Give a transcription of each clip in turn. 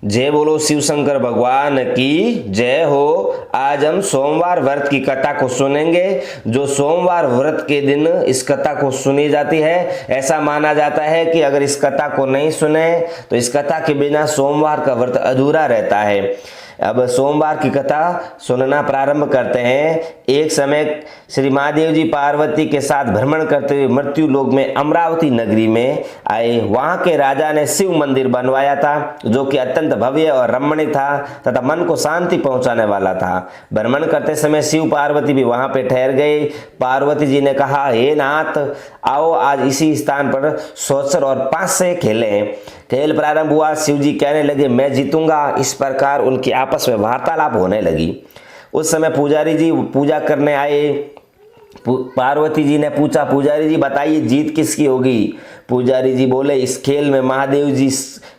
जय बोलो शिव शंकर भगवान की जय हो। आज हम सोमवार व्रत की कथा को सुनेंगे। जो सोमवार व्रत के दिन इस कथा को सुनी जाती है। ऐसा माना जाता है कि अगर इस कथा को नहीं सुने तो इस कथा के बिना सोमवार का व्रत अधूरा रहता है। अब सोमवार की कथा सुनना प्रारंभ करते हैं। एक समय श्री महादेव जी पार्वती के साथ भ्रमण करते हुए मृत्यु लोक में अमरावती नगरी में आए। वहां के राजा ने शिव मंदिर बनवाया था जो कि अत्यंत भव्य और रमणीय था तथा मन को शांति पहुंचाने वाला था। भ्रमण करते समय शिव पार्वती भी वहां पे ठहर गए। पार्वती जी ने कहा, हे नाथ, आओ आज इसी स्थान पर सोचर और 5 से खेलें। खेल प्रारंभ हुआ। शिव जी कहने लगे, मैं जीतूंगा। इस प्रकार उनकी आपस में वार्तालाप होने लगी। उस समय पुजारी जी पूजा करने आए। पार्वती जी ने पूछा, पुजारी जी बताइए जीत किसकी होगी। पुजारी जी बोले, इस खेल में महादेव जी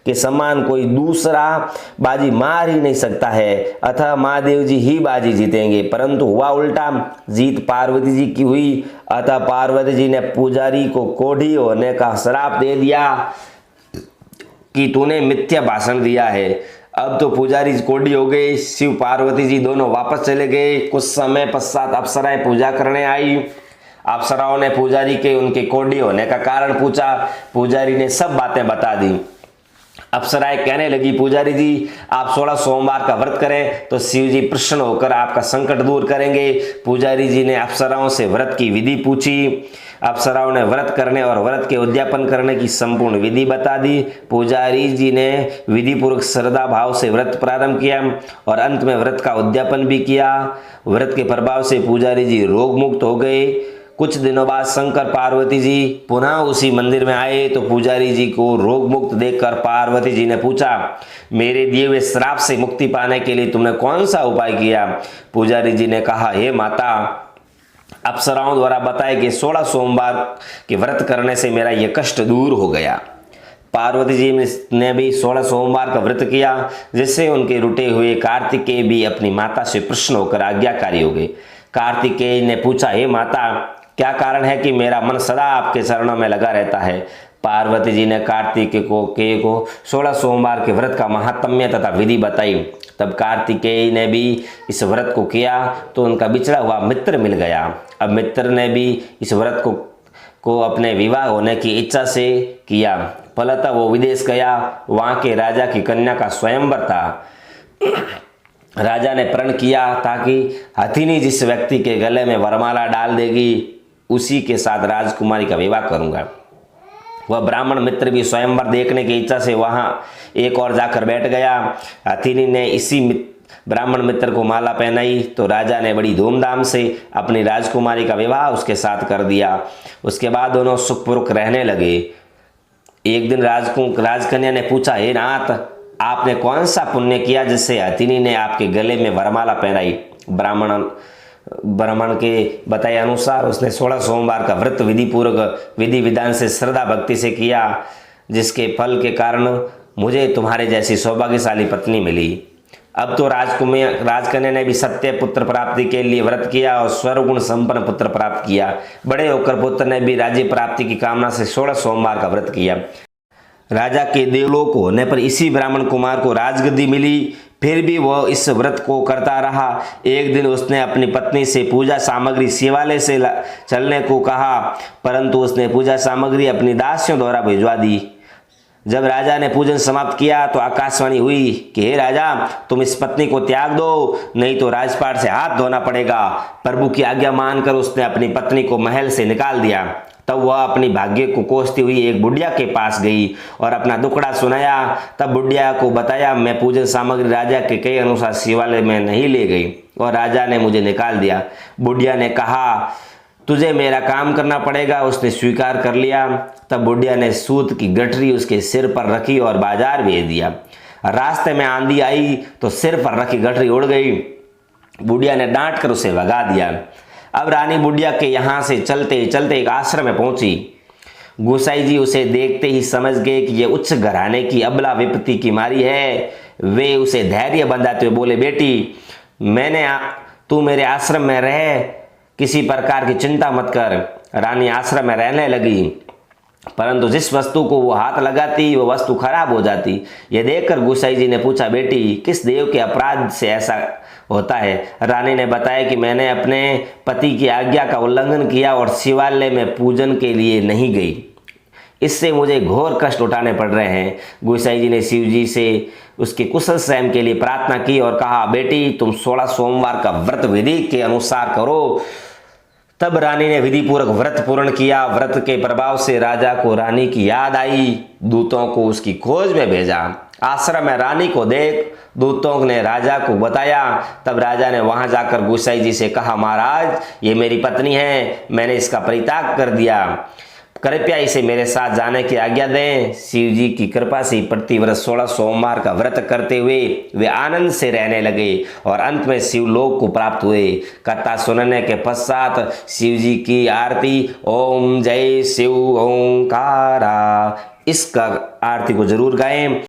के समान कोई दूसरा बाजी मार ही नहीं सकता है, अतः महादेव जी ही बाजी जीतेंगे। परंतु हुआ उल्टा, जीत पार्वती जी की हुई। अतः पार्वती जी ने पुजारी को कोढ़ी होने का श्राप दे दिया कि तूने मिथ्या भाषण दिया है। अब तो पुजारी कोढ़ी हो गए। शिव पार्वती जी दोनों वापस चले गए। कुछ समय पश्चात अप्सराएं पूजा करने आई। अप्सराओं ने पुजारी के उनके कोढ़ी होने का कारण पूछा। पुजारी ने सब बातें बता दी। अप्सराएं कहने लगी, पुजारी जी आप 16 सोमवार का व्रत करें तो शिव जी प्रसन्न होकर आपका संकट दूर करेंगे। पुजारी जी ने अप्सराओं से व्रत की विधि पूछी। अप्सराओं ने व्रत करने और व्रत के उद्यापन करने की संपूर्ण विधि बता दी। पुजारी जी ने विधि पूर्वक श्रद्धा भाव से व्रत प्रारंभ किया और अंत में व्रत का उद्यापन भी किया। व्रत के प्रभाव से पुजारी जी रोग मुक्त हो गए। कुछ दिनों बाद शंकर पार्वती जी पुनः उसी मंदिर में आए तो पुजारी जी को रोग मुक्त देखकर पार्वती जी ने पूछा, मेरे दिए हुए श्राप से मुक्ति पाने के लिए तुमने कौन सा उपाय किया। पुजारी जी ने कहा, हे माता, अप्सराओं द्वारा बताए कि 16 सोमवार के व्रत करने से मेरा यह कष्ट दूर हो गया। पार्वती जी ने भी 16 सोमवार का व्रत किया जिससे उनके रुटे हुए कार्तिकेय भी अपनी माता से प्रसन्न होकर आज्ञाकारी हो गए। कार्तिकेय ने पूछा, हे माता, क्या कारण है कि मेरा मन सदा आपके चरणों में लगा रहता है। पार्वती जी ने कार्तिकेय को 16 सोमवार के व्रत का महात्म्य तथा विधि बताई। तब कार्तिकेय ने भी इस व्रत को किया तो उनका बिछड़ा हुआ मित्र मिल गया। अब मित्र ने भी इस व्रत को अपने विवाह होने की इच्छा से किया। फलतः वो विदेश गया। वहां के राजा की कन्या का स्वयंवर था। राजा ने प्रण किया ताकि हथिनी जिस व्यक्ति के गले में वरमाला डाल देगी उसी के साथ राजकुमारी का विवाह करूंगा। वह ब्राह्मण मित्र भी स्वयंवर देखने की इच्छा से वहां एक और जाकर बैठ गया। हथिनी ने इसी ब्राह्मण मित्र को माला पहनाई तो राजा ने बड़ी धूमधाम से अपनी राजकुमारी का विवाह उसके साथ कर दिया। उसके बाद दोनों सुखपूर्वक रहने लगे। एक दिन राजकन्या ने पूछा, हे नाथ, आपने कौन सा पुण्य किया जिससे हथिनी ने आपके गले में वरमाला पहनाई। ब्राह्मण के बताए अनुसार उसने 16 सोमवार का व्रत विधि विधान से श्रद्धा भक्ति से किया, जिसके फल के कारण मुझे तुम्हारे जैसी सौभाग्यशाली पत्नी मिली। अब तो राजकन्या ने भी सत्य पुत्र प्राप्ति के लिए व्रत किया और सर्वगुण संपन्न पुत्र प्राप्त किया। बड़े होकर पुत्र ने भी राज्य प्राप्ति की कामना से 16 सोमवार का व्रत किया। राजा के देवलोक होने पर इसी ब्राह्मण कुमार को राजगद्दी मिली। फिर भी वह इस व्रत को करता रहा। एक दिन उसने अपनी पत्नी से पूजा सामग्री शिवालय से चलने को कहा, परंतु उसने पूजा सामग्री अपनी दासियों द्वारा भिजवा दी। जब राजा ने पूजन समाप्त किया तो आकाशवाणी हुई कि हे राजा, तुम इस पत्नी को त्याग दो, नहीं तो राजपाट से हाथ धोना पड़ेगा। प्रभु की आज्ञा मानकर उसने अपनी पत्नी को महल से निकाल दिया। तब वह अपनी भाग्य को कोसती हुई एक बुढ़िया के पास गई और अपना दुखड़ा सुनाया। तब बुढ़िया को बताया, मैं पूजन सामग्री राजा के कई अनुसार शिवालय में नहीं ले गई और राजा ने मुझे निकाल दिया। बुढ़िया ने कहा, तुझे मेरा काम करना पड़ेगा। उसने स्वीकार कर लिया। तब बुढ़िया ने सूत की गठरी उसके सिर पर रखी और बाजार भेज दिया। रास्ते में आंधी आई तो सिर पर रखी गठरी उड़ गई। बुढ़िया ने डांट कर उसे भगा दिया। अब रानी बुढ़िया के यहाँ से चलते चलते एक आश्रम में पहुंची। गोसाई जी उसे देखते ही समझ गए कि यह उच्च घराने की अबला विपत्ति की मारी है। वे उसे धैर्य बंधाते हुए बोले, बेटी, तू मेरे आश्रम में रह, किसी प्रकार की चिंता मत कर। रानी आश्रम में रहने लगी। परंतु जिस वस्तु को वो हाथ लगाती वो वस्तु खराब हो जाती। यह देखकर गोसाई जी ने पूछा, बेटी किस देव के अपराध से ऐसा होता है? रानी ने बताया कि मैंने अपने पति की आज्ञा का उल्लंघन किया और शिवालय में पूजन के लिए नहीं गई, इससे मुझे घोर कष्ट उठाने पड़ रहे हैं। गोसाई जी ने शिव जी से उसके कुशल क्षेम के लिए प्रार्थना की और कहा, बेटी तुम 16 सोमवार का व्रत विधि के अनुसार करो। तब रानी ने विधि पूर्वक व्रत पूर्ण किया। व्रत के प्रभाव से राजा को रानी की याद आई। दूतों को उसकी खोज में भेजा। आश्रम में रानी को देख दूतों ने राजा को बताया। तब राजा ने वहां जाकर गोसाई जी से कहा, महाराज ये मेरी पत्नी है, मैंने इसका परित्याग कर दिया, कृपया इसे मेरे साथ जाने की आज्ञा दें। शिव जी की कृपा से प्रतिवर्ष 16 सोमवार का व्रत करते हुए वे आनंद से रहने लगे और अंत में शिवलोक को प्राप्त हुए। कथा सुनने के पश्चात शिव जी की आरती ओम जय शिव ओंकारा, इसका आरती को जरूर गाएं।